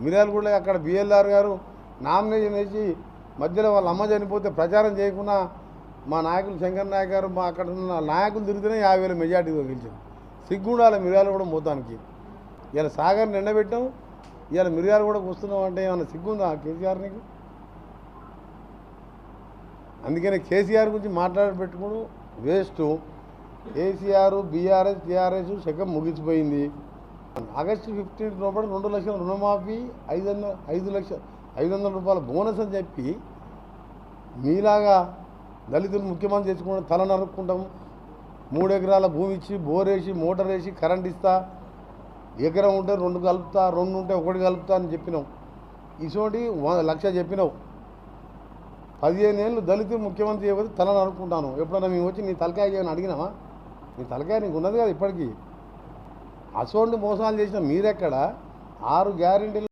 మిర్యాలగూడ అక్కడ బిఎల్ఆర్ గారు నామినేషన్ వేసి మధ్యలో వాళ్ళ అమ్మ చనిపోతే ప్రచారం చేయకుండా మా నాయకులు శంకర్ నాయక్ గారు మా అక్కడ ఉన్న నాయకులు తిరిగితేనే 50,000 మెజార్టీతో గెలిచాం. సిగ్గుండాలి మిర్యాలగూడ మొత్తానికి. ఇలా సాగర్ని ఎండబెట్టాం, ఇలా మిర్యాలగూడకు వస్తున్నాం అంటే ఏమన్నా సిగ్గుందా కేసీఆర్ నీకు? అందుకనే కేసీఆర్ గురించి మాట్లాడబెట్టుకోవడం వేస్ట్. కేసీఆర్ బీఆర్ఎస్ టీఆర్ఎస్ శకం ముగిసిపోయింది. ఆగస్టు 15 లోపల 2 లక్షల రుణమాఫీ 500 రూపాయల బోనస్ అని చెప్పి మీలాగా దళితులు ముఖ్యమంత్రి తెచ్చుకుంటాం, తల నరుక్కుంటాం, 3 ఎకరాల భూమి ఇచ్చి బోరేసి మోటార్ వేసి కరెంట్ ఇస్తా, ఎకరం ఉంటే 2 కలుపుతా, 2 ఉంటే 1 కలుపుతా అని చెప్పినావు. ఇటువంటి 1,00,000 చెప్పినావు. 15 ఏళ్ళు దళితులు ముఖ్యమంత్రి చేయకపోతే తల నరుక్కుంటాను. ఎప్పుడన్నా మేము వచ్చి నీ తలకాయ చేయని అడిగినామా? నీ తలకాయ నీకు ఉన్నది కదా ఇప్పటికీ. అసోంటి మోసాలు చేసిన మీరెక్కడ 6 గ్యారెంటీలు